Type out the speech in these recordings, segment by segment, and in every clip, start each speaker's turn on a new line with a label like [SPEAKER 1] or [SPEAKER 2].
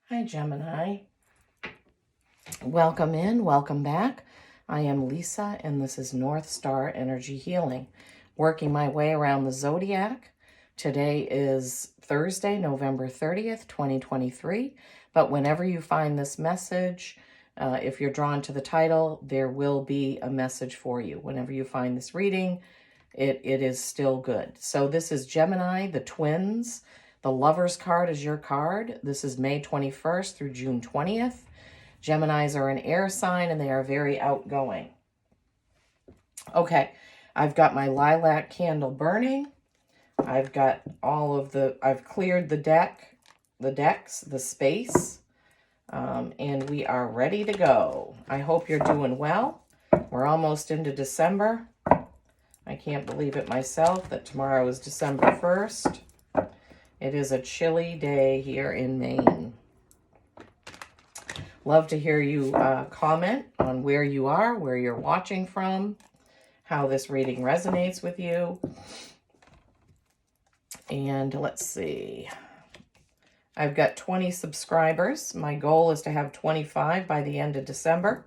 [SPEAKER 1] Hi, Gemini. Welcome in, welcome back. I am Lisa, and this is North Star Energy Healing, working my way around the zodiac. Today is Thursday, November 30th, 2023. But whenever you find this message, if you're drawn to the title, there will be a message for you. Whenever you find this reading, it is still good. So this is Gemini, the twins. The Lover's card is your card. This is May 21st through June 20th. Geminis are an air sign and they are very outgoing. Okay, I've got my lilac candle burning. I've got I've cleared the decks, the space, and we are ready to go. I hope you're doing well. We're almost into December. I can't believe it myself that tomorrow is December 1st. It is a chilly day here in Maine. Love to hear you comment on where you are, where you're watching from, how this reading resonates with you. And let's see. I've got 20 subscribers. My goal is to have 25 by the end of December.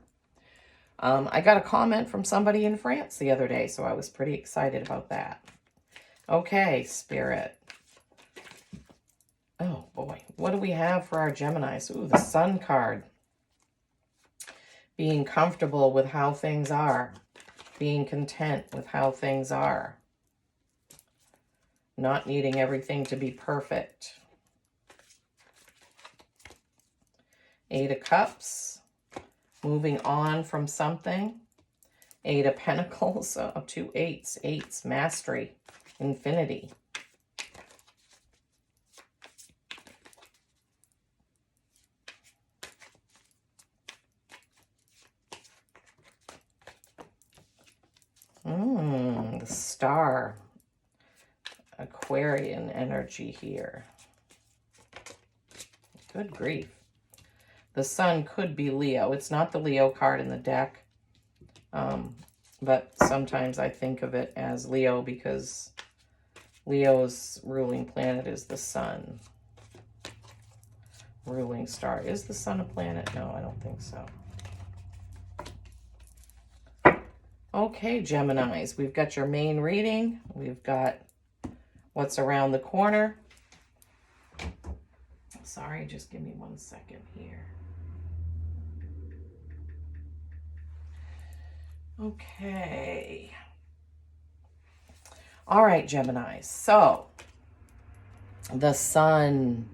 [SPEAKER 1] I got a comment from somebody in France the other day, so I was pretty excited about that. Okay, Spirit. Oh, boy. What do we have for our Geminis? Ooh, the Sun card. Being comfortable with how things are. Being content with how things are. Not needing everything to be perfect. Eight of Cups. Moving on from something. Eight of Pentacles. Two eights. Eights. Mastery. Infinity. The Star. Aquarian energy here. Good grief. The Sun could be Leo. It's not the Leo card in the deck. But sometimes I think of it as Leo because Leo's ruling planet is the Sun. Ruling star. Is the Sun a planet? No, I don't think so. Okay, Geminis, we've got your main reading. We've got what's around the corner. Sorry, just give me 1 second here. Okay. All right, Geminis. So, the Sun.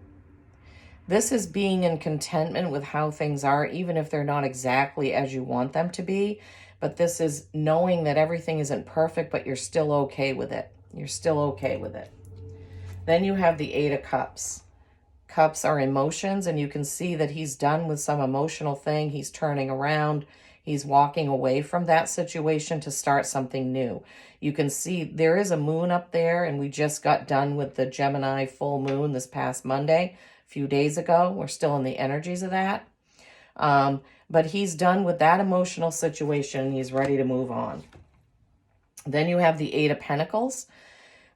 [SPEAKER 1] This is being in contentment with how things are, even if they're not exactly as you want them to be. But this is knowing that everything isn't perfect, but you're still okay with it. You're still okay with it. Then you have the Eight of Cups. Cups are emotions, and you can see that he's done with some emotional thing. He's turning around. He's walking away from that situation to start something new. You can see there is a moon up there, and we just got done with the Gemini full moon this past Monday, a few days ago. We're still in the energies of that. But he's done with that emotional situation. He's ready to move on. Then you have the Eight of Pentacles.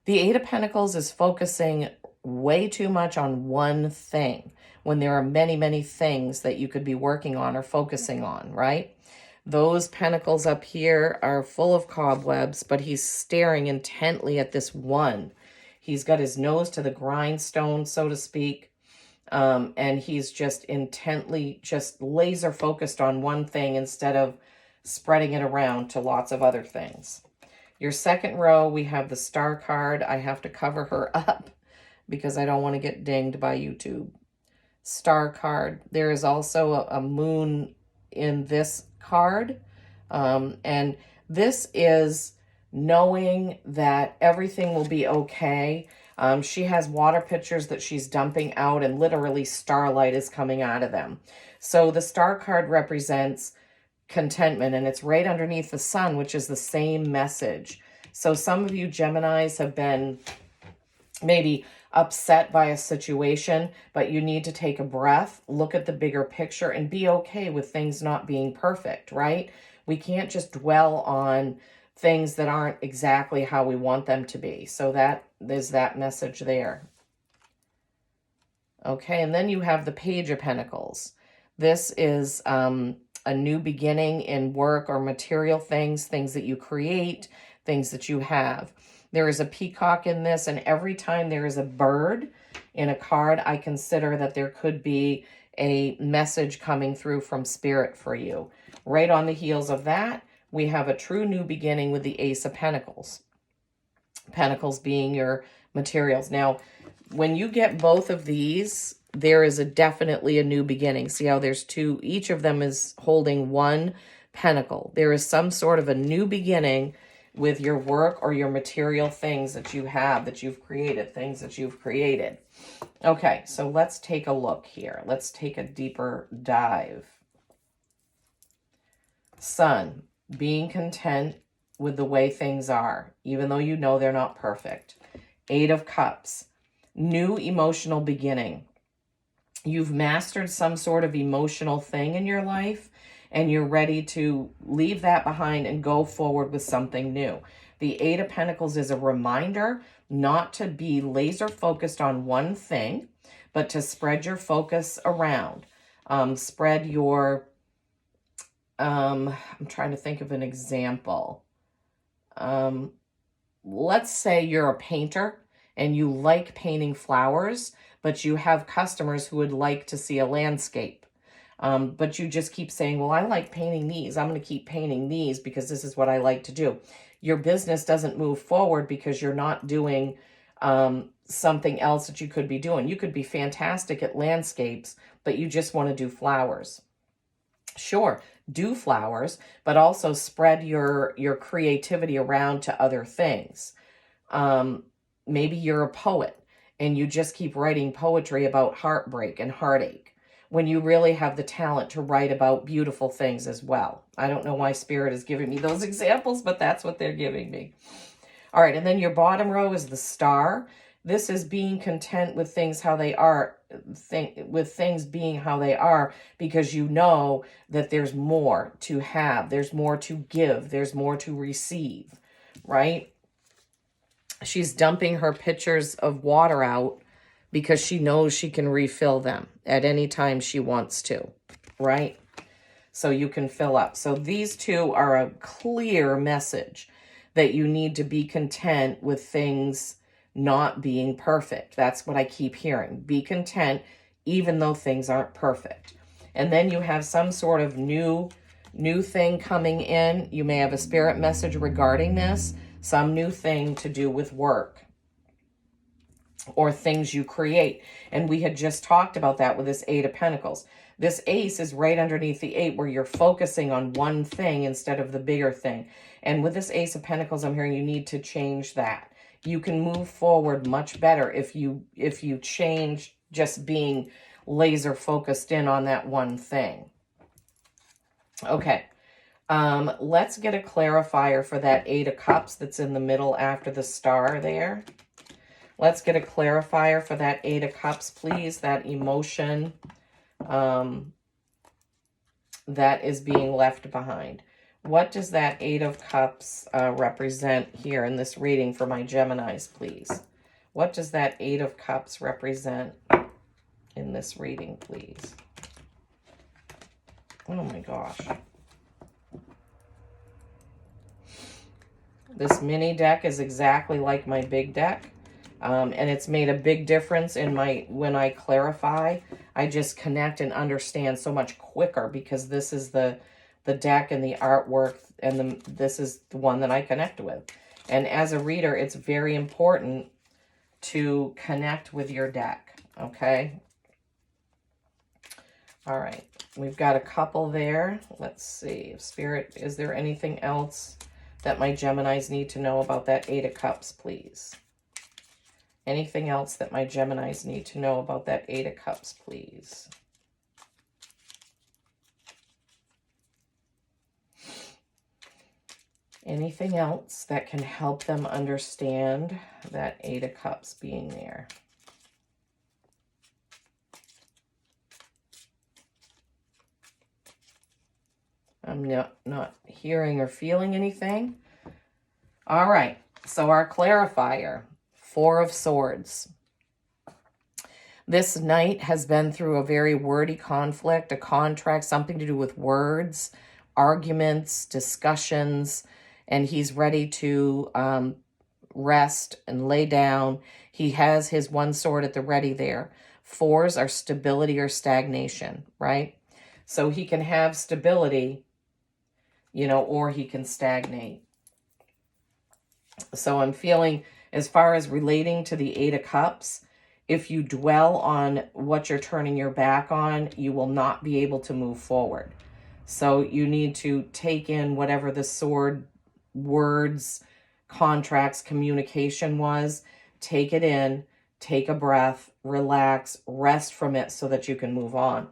[SPEAKER 1] The Eight of Pentacles is focusing way too much on one thing when there are many, many things that you could be working on or focusing on, right? Those pentacles up here are full of cobwebs, but he's staring intently at this one. He's got his nose to the grindstone, so to speak. And he's just intently, just laser focused on one thing instead of spreading it around to lots of other things. Your second row, we have the Star card. I have to cover her up because I don't want to get dinged by YouTube. Star card. There is also a moon in this card. And this is knowing that everything will be okay. She has water pitchers that she's dumping out, and literally starlight is coming out of them. So the Star card represents contentment, and it's right underneath the Sun, which is the same message. So some of you Geminis have been maybe upset by a situation, but you need to take a breath, look at the bigger picture, and be okay with things not being perfect, right? We can't just dwell on things that aren't exactly how we want them to be. So that there's that message there. Okay, and then you have the Page of Pentacles. This is a new beginning in work or material things, things that you create, things that you have. There is a peacock in this, and every time there is a bird in a card, I consider that there could be a message coming through from Spirit for you. Right on the heels of that, we have a true new beginning with the Ace of Pentacles. Pentacles being your materials. Now, when you get both of these, there is definitely a new beginning. See how there's two, each of them is holding one pentacle. There is some sort of a new beginning with your work or your material things that you have, that you've created, things that you've created. Okay, so let's take a look here. Let's take a deeper dive. Sun, being content with the way things are, even though you know they're not perfect. Eight of Cups, new emotional beginning. You've mastered some sort of emotional thing in your life, and you're ready to leave that behind and go forward with something new. The Eight of Pentacles is a reminder not to be laser focused on one thing, but to spread your focus around. Spread your, I'm trying to think of an example. Let's say you're a painter and you like painting flowers, but you have customers who would like to see a landscape. But you just keep saying, well, I like painting these. I'm going to keep painting these because this is what I like to do. Your business doesn't move forward because you're not doing something else that you could be doing. You could be fantastic at landscapes, but you just want to do flowers. Sure, do flowers, but also spread your creativity around to other things. Maybe you're a poet and you just keep writing poetry about heartbreak and heartache when you really have the talent to write about beautiful things as well. I don't know why Spirit is giving me those examples, but that's what they're giving me. All right, and then your bottom row is the Star. This is being content with things how they are, with things being how they are, because you know that there's more to have, there's more to give, there's more to receive, right? She's dumping her pitchers of water out because she knows she can refill them at any time she wants to, right? So you can fill up. So these two are a clear message that you need to be content with things not being perfect. That's what I keep hearing. Be content even though things aren't perfect. And then you have some sort of new thing coming in. You may have a spirit message regarding this, some new thing to do with work or things you create. And we had just talked about that with this Eight of Pentacles. This Ace is right underneath the 8 where you're focusing on one thing instead of the bigger thing. And with this Ace of Pentacles, I'm hearing you need to change that. You can move forward much better if you change just being laser focused in on that one thing. Okay. Let's get a clarifier for that Eight of Cups that's in the middle after the Star there. Let's get a clarifier for that Eight of Cups, please. That emotion that is being left behind. What does that Eight of Cups represent here in this reading for my Geminis, please? What does that Eight of Cups represent in this reading, please? Oh my gosh. This mini deck is exactly like my big deck. And it's made a big difference in when I clarify, I just connect and understand so much quicker because this is the deck and the artwork, and this is the one that I connect with. And as a reader, it's very important to connect with your deck, okay? All right, we've got a couple there. Let's see, Spirit, is there anything else that my Geminis need to know about that Eight of Cups, please? Anything else that my Geminis need to know about that Eight of Cups, please? Anything else that can help them understand that Eight of Cups being there? I'm not hearing or feeling anything. All right, so our clarifier, Four of Swords. This knight has been through a very wordy conflict, a contract, something to do with words, arguments, discussions, and he's ready to rest and lay down. He has his one sword at the ready there. Fours are stability or stagnation, right? So he can have stability, or he can stagnate. So I'm feeling, as far as relating to the Eight of Cups, if you dwell on what you're turning your back on, you will not be able to move forward. So you need to take in whatever the sword, words, contracts, communication was. Take it in, take a breath, relax, rest from it so that you can move on.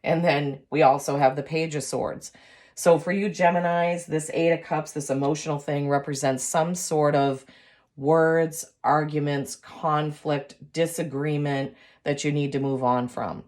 [SPEAKER 1] And then we also have the Page of Swords. So for you Geminis, this Eight of Cups, this emotional thing represents some sort of words, arguments, conflict, disagreement that you need to move on from.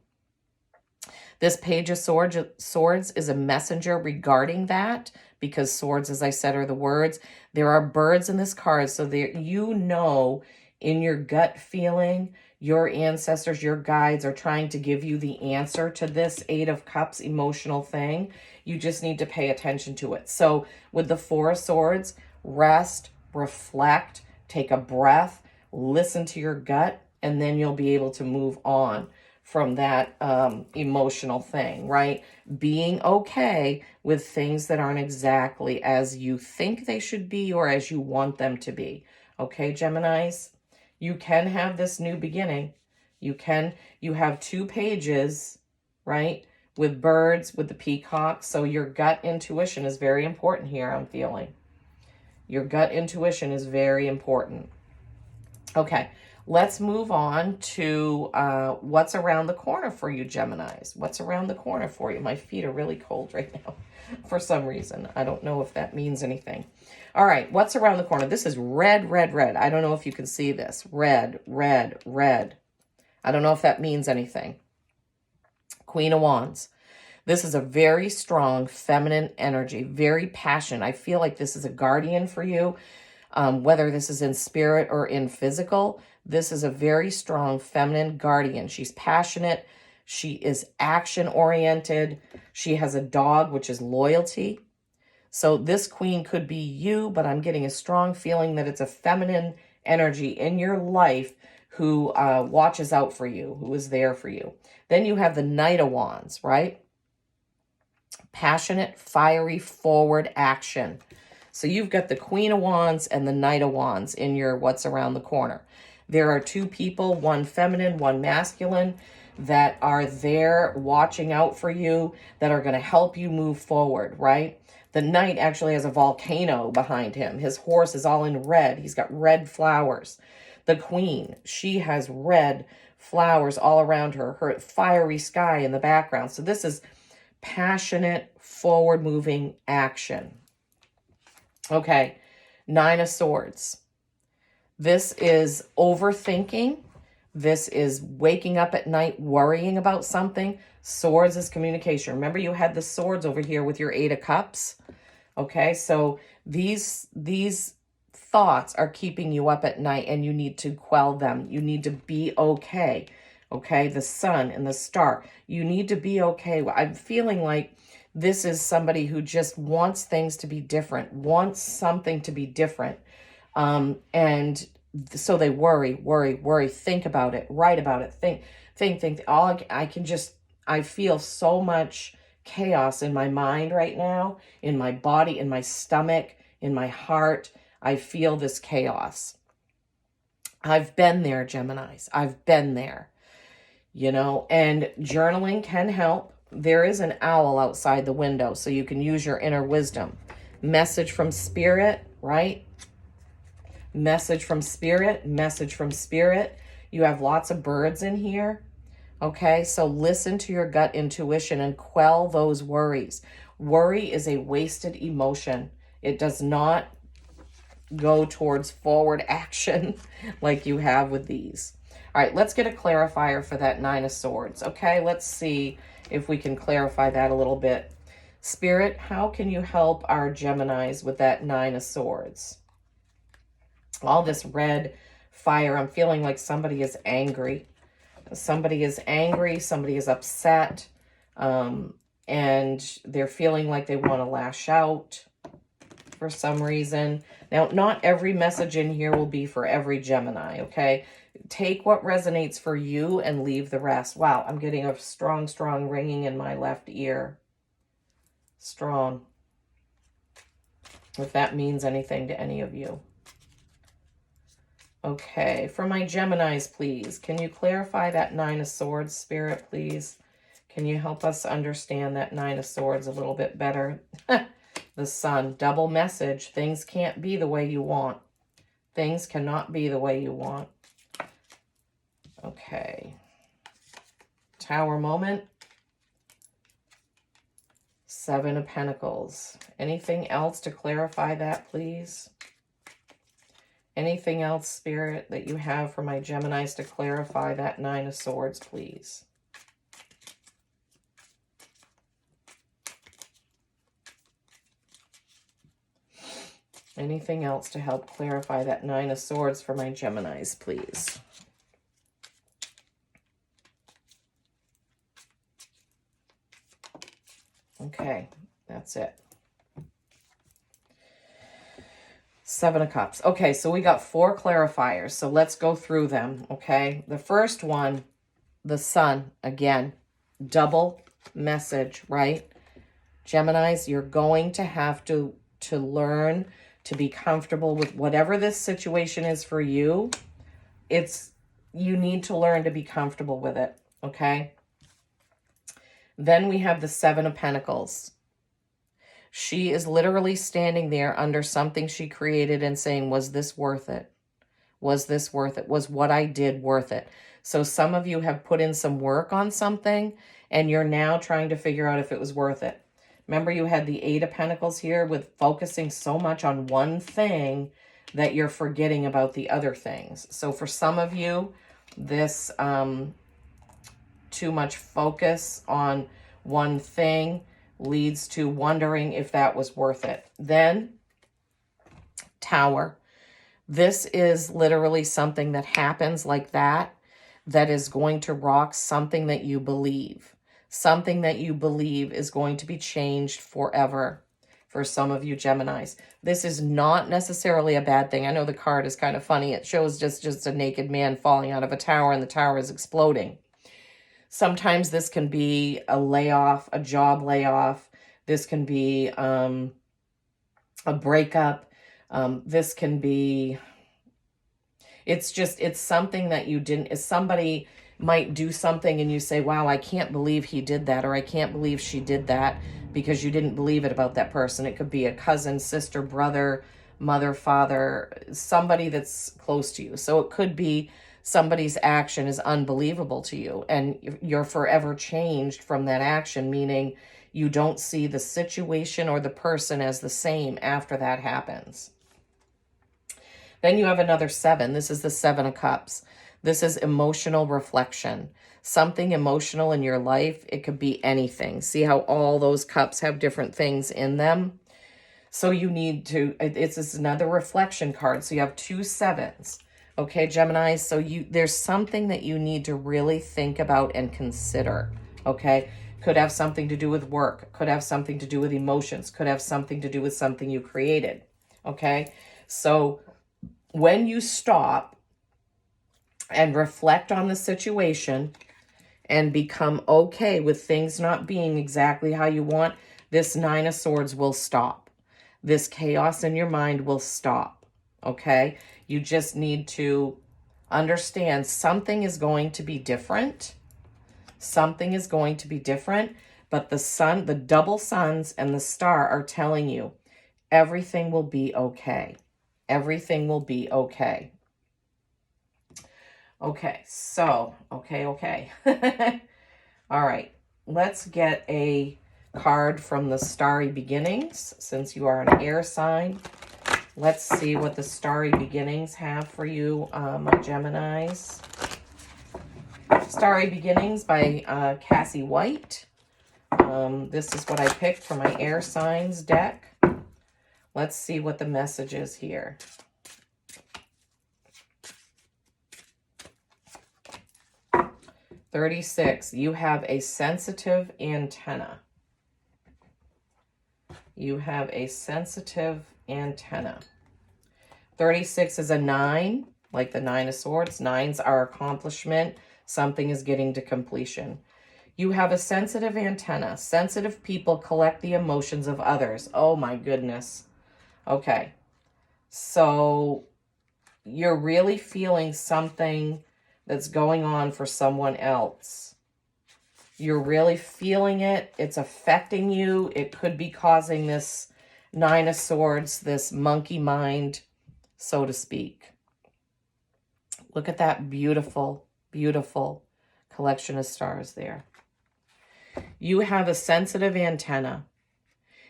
[SPEAKER 1] This Page of Swords is a messenger regarding that, because swords, as I said, are the words. There are birds in this card, so there, in your gut feeling, your ancestors, your guides are trying to give you the answer to this Eight of Cups emotional thing. You just need to pay attention to it. So with the Four of Swords, rest, reflect, take a breath, listen to your gut, and then you'll be able to move on from that emotional thing, right? Being okay with things that aren't exactly as you think they should be or as you want them to be. Okay, Geminis? You can have this new beginning. You have 2 pages, right? With birds, with the peacock. So your gut intuition is very important here, I'm feeling. Your gut intuition is very important. Okay, let's move on to what's around the corner for you, Geminis. What's around the corner for you? My feet are really cold right now for some reason. I don't know if that means anything. All right, what's around the corner? This is red, red, red. I don't know if you can see this. Red, red, red. I don't know if that means anything. Queen of Wands. This is a very strong feminine energy, very passionate. I feel like this is a guardian for you, whether this is in spirit or in physical. This is a very strong feminine guardian. She's passionate. She is action-oriented. She has a dog, which is loyalty. So this queen could be you, but I'm getting a strong feeling that it's a feminine energy in your life who watches out for you, who is there for you. Then you have the Knight of Wands, right? Passionate, fiery, forward action. So you've got the Queen of Wands and the Knight of Wands in your what's around the corner. There are 2 people, one feminine, one masculine, that are there watching out for you, that are going to help you move forward, right? The Knight actually has a volcano behind him. His horse is all in red. He's got red flowers. The Queen, she has red flowers all around her, her fiery sky in the background. So this is passionate, forward-moving action. Okay, Nine of Swords. This is overthinking. This is waking up at night worrying about something. Swords is communication. Remember, you had the swords over here with your Eight of Cups. Okay, so these thoughts are keeping you up at night, and you need to quell them. You need to be okay. Okay, the sun and the star. You need to be okay. I'm feeling like this is somebody who just wants things to be different, wants something to be different. And so they worry, think about it, write about it, think. I feel so much chaos in my mind right now, in my body, in my stomach, in my heart. I feel this chaos. I've been there, Geminis. I've been there, and journaling can help. There is an owl outside the window, so you can use your inner wisdom. Message from spirit, right? Message from spirit, message from spirit. You have lots of birds in here. Okay, so listen to your gut intuition and quell those worries. Worry is a wasted emotion. It does not go towards forward action like you have with these. All right, let's get a clarifier for that Nine of Swords. Okay, let's see if we can clarify that a little bit. Spirit, how can you help our Geminis with that Nine of Swords? All this red fire, I'm feeling like somebody is angry. Somebody is angry, somebody is upset, and they're feeling like they want to lash out for some reason. Now, not every message in here will be for every Gemini, okay? Take what resonates for you and leave the rest. Wow, I'm getting a strong, strong ringing in my left ear. Strong. If that means anything to any of you. Okay, for my Geminis, please, can you clarify that Nine of Swords, Spirit, please? Can you help us understand that Nine of Swords a little bit better? The Sun, double message. Things can't be the way you want. Things cannot be the way you want. Okay. Tower moment. Seven of Pentacles. Anything else to clarify that, please? Anything else, Spirit, that you have for my Geminis to clarify that Nine of Swords, please? Anything else to help clarify that Nine of Swords for my Geminis, please? Okay, that's it. Seven of Cups. Okay, so we got 4 clarifiers. So let's go through them, okay? The first one, the Sun, again, double message, right? Geminis, you're going to have to learn to be comfortable with whatever this situation is for you. You need to learn to be comfortable with it, okay? Then we have the Seven of Pentacles. She is literally standing there under something she created and saying, was this worth it? Was this worth it? Was what I did worth it? So some of you have put in some work on something and you're now trying to figure out if it was worth it. Remember, you had the Eight of Pentacles here with focusing so much on one thing that you're forgetting about the other things. So for some of you, this too much focus on one thing leads to wondering if that was worth it. Then, Tower. This is literally something that happens like that is going to rock something that you believe. Something that you believe is going to be changed forever for some of you Geminis. This is not necessarily a bad thing. I know the card is kind of funny. It shows just a naked man falling out of a tower and the tower is exploding. Sometimes this can be a layoff, a job layoff. This can be a breakup. This can be, it's something that you didn't, if somebody might do something and you say, wow, I can't believe he did that, or I can't believe she did that, because you didn't believe it about that person. It could be a cousin, sister, brother, mother, father, somebody that's close to you. So it could be somebody's action is unbelievable to you and you're forever changed from that action, meaning you don't see the situation or the person as the same after that happens. Then you have another 7. This is the 7 of Cups. This is emotional reflection. Something emotional in your life. It could be anything. See how all those cups have different things in them? So you need to, it's another reflection card. So you have 2 7s. Okay, Gemini, so there's something that you need to really think about and consider, okay? Could have something to do with work, could have something to do with emotions, could have something to do with something you created, okay? So when you stop and reflect on the situation and become okay with things not being exactly how you want, this 9 of Swords will stop. This chaos in your mind will stop, okay? You just need to understand something is going to be different. Something is going to be different, but the sun, the double suns and the star are telling you everything will be okay. Everything will be okay. Okay, so, okay. All right, let's get a card from the Starry Beginnings, since you are an air sign. Let's see what the Starry Beginnings have for you, my Geminis. Starry Beginnings by Cassie White. This is what I picked for my air signs deck. Let's see what the message is here. 36, you have a sensitive antenna. You have a sensitive antenna. 36 is a 9, like the 9 of Swords. 9s are accomplishment. Something is getting to completion. You have a sensitive antenna. Sensitive people collect the emotions of others. Oh my goodness. Okay. So you're really feeling something that's going on for someone else. You're really feeling it. It's affecting you. It could be causing this 9 of Swords, this monkey mind, so to speak. Look at that beautiful, beautiful collection of stars there. You have a sensitive antenna.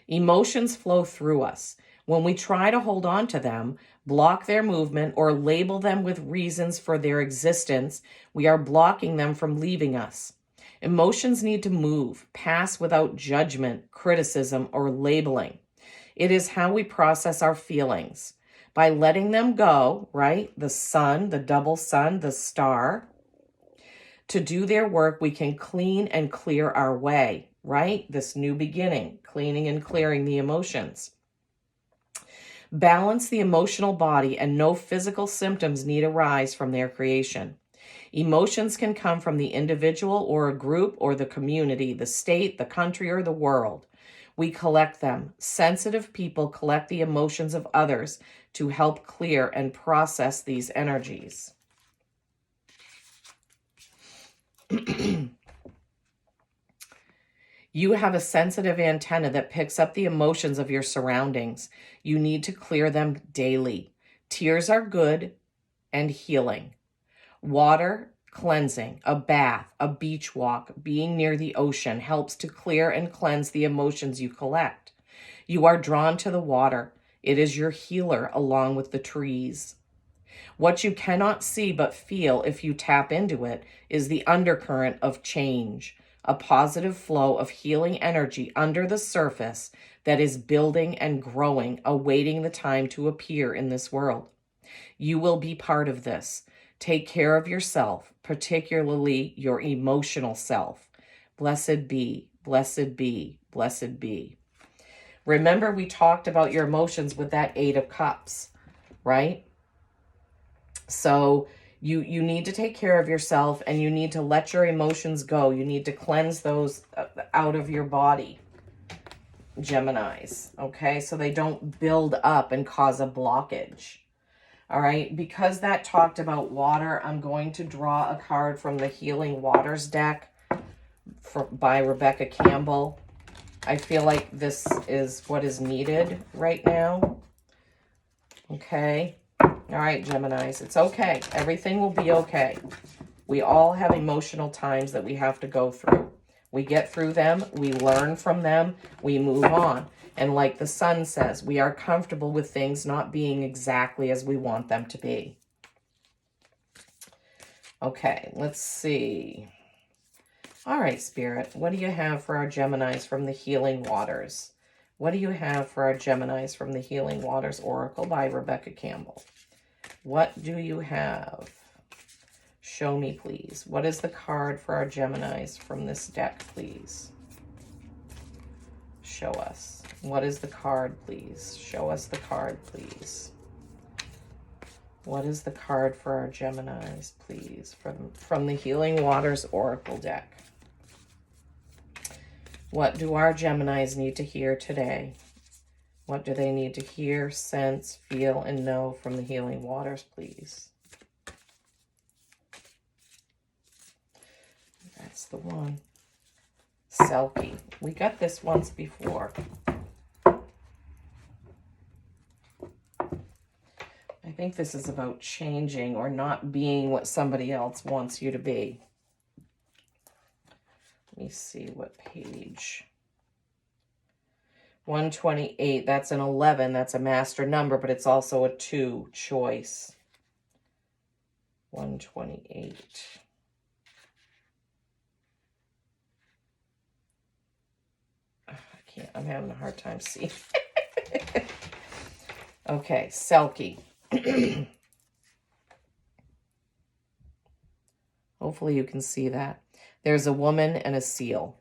[SPEAKER 1] Emotions flow through us. When we try to hold on to them, block their movement, or label them with reasons for their existence, we are blocking them from leaving us. Emotions need to move, pass without judgment, criticism, or labeling. It is how we process our feelings. By letting them go, right? The sun, the double sun, the star. To do their work, we can clean and clear our way, right? This new beginning, cleaning and clearing the emotions. Balance the emotional body, and no physical symptoms need arise from their creation. Emotions can come from the individual or a group or the community, the state, the country, or the world. We collect them. Sensitive people collect the emotions of others to help clear and process these energies. You have a sensitive antenna that picks up the emotions of your surroundings. You need to clear them daily. Tears are good and healing. Water, cleansing, a bath, a beach walk, being near the ocean helps to clear and cleanse the emotions you collect. You are drawn to the water. It is your healer along with the trees. What you cannot see but feel if you tap into it is the undercurrent of change, a positive flow of healing energy under the surface that is building and growing, awaiting the time to appear in this world. You will be part of this. Take care of yourself, particularly your emotional self. Blessed be, blessed be, blessed be. Remember, we talked about your emotions with that 8 of Cups, right? So you need to take care of yourself, and you need to let your emotions go. You need to cleanse those out of your body, Geminis, okay? So they don't build up and cause a blockage. All right, because that talked about water, I'm going to draw a card from the Healing Waters deck by Rebecca Campbell. I feel like this is what is needed right now. Okay. All right, Geminis, it's okay. Everything will be okay. We all have emotional times that we have to go through. We get through them, we learn from them, we move on. And like the sun says, we are comfortable with things not being exactly as we want them to be. Okay, let's see. All right, Spirit, what do you have for our Geminis from the Healing Waters? What do you have for our Geminis from the Healing Waters Oracle by Rebecca Campbell? What do you have? Show me, please. What is the card for our Geminis from this deck, please? Show us. What is the card, please? Show us the card, please. What is the card for our Geminis, please, from the Healing Waters Oracle deck? What do our Geminis need to hear today? What do they need to hear, sense, feel, and know from the Healing Waters, please? That's the one. Selkie. We got this once before. I think this is about changing or not being what somebody else wants you to be. Let me see what page. 128, that's an 11, that's a master number, but it's also a 2 choice. 128. I'm having a hard time seeing. Okay, Selkie. Hopefully you can see that. There's a woman and a seal.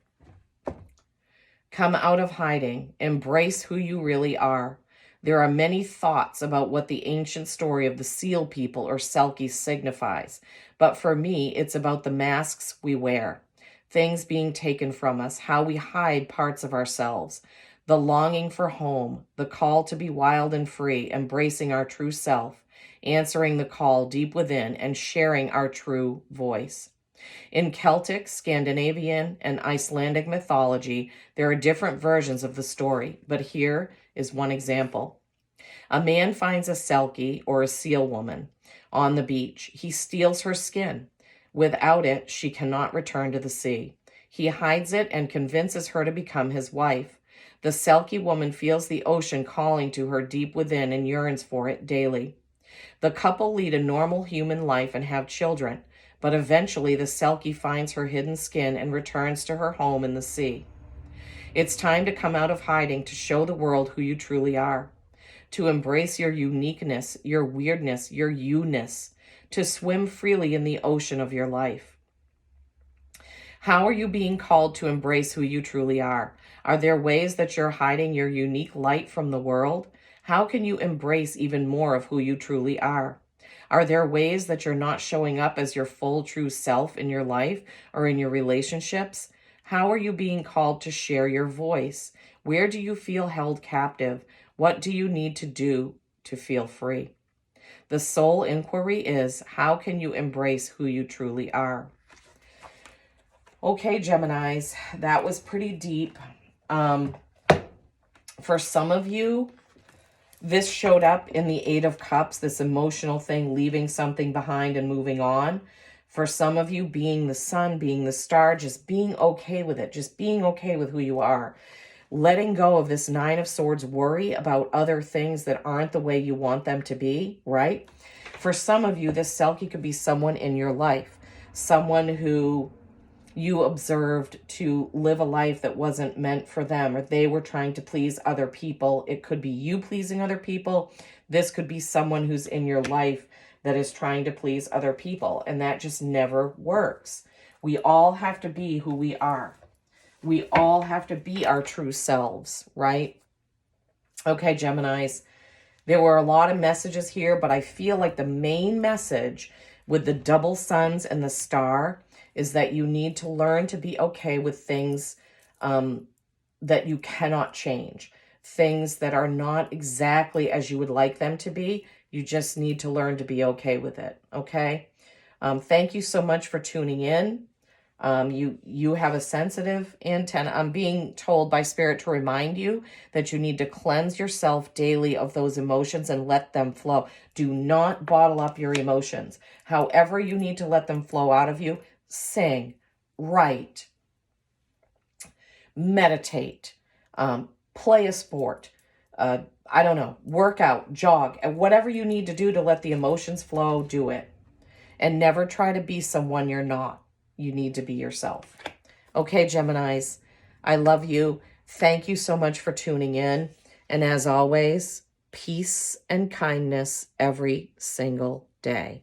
[SPEAKER 1] Come out of hiding. Embrace who you really are. There are many thoughts about what the ancient story of the seal people or Selkies signifies, but for me, it's about the masks we wear, things being taken from us, how we hide parts of ourselves, the longing for home, the call to be wild and free, embracing our true self, answering the call deep within, and sharing our true voice. In Celtic, Scandinavian, and Icelandic mythology, there are different versions of the story, but here is one example. A man finds a Selkie, or a seal woman, on the beach. He steals her skin. Without it, she cannot return to the sea. He hides it and convinces her to become his wife. The Selkie woman feels the ocean calling to her deep within and yearns for it daily. The couple lead a normal human life and have children, but eventually the Selkie finds her hidden skin and returns to her home in the sea. It's time to come out of hiding to show the world who you truly are, to embrace your uniqueness, your weirdness, your you-ness, to swim freely in the ocean of your life. How are you being called to embrace who you truly are? Are there ways that you're hiding your unique light from the world? How can you embrace even more of who you truly are? Are there ways that you're not showing up as your full true self in your life or in your relationships? How are you being called to share your voice? Where do you feel held captive? What do you need to do to feel free? The soul inquiry is, how can you embrace who you truly are? Okay, Geminis, that was pretty deep. For some of you, this showed up in the Eight of Cups, this emotional thing, leaving something behind and moving on. For some of you, being the sun, being the star, just being okay with it, just being okay with who you are. Letting go of this Nine of Swords worry about other things that aren't the way you want them to be, right? For some of you, this Selkie could be someone in your life, someone who you observed to live a life that wasn't meant for them, or they were trying to please other people. It could be you pleasing other people. This could be someone who's in your life that is trying to please other people, and that just never works. We all have to be who we are. We all have to be our true selves, right? Okay, Geminis, there were a lot of messages here, but I feel like the main message with the double suns and the star is that you need to learn to be okay with things that you cannot change, things that are not exactly as you would like them to be. You just need to learn to be okay with it, okay? Thank you so much for tuning in. You have a sensitive antenna. I'm being told by Spirit to remind you that you need to cleanse yourself daily of those emotions and let them flow. Do not bottle up your emotions. However you need to let them flow out of you, sing, write, meditate, play a sport, I don't know, work out, jog, and whatever you need to do to let the emotions flow, do it. And never try to be someone you're not. You need to be yourself. Okay, Geminis, I love you. Thank you so much for tuning in. And as always, peace and kindness every single day.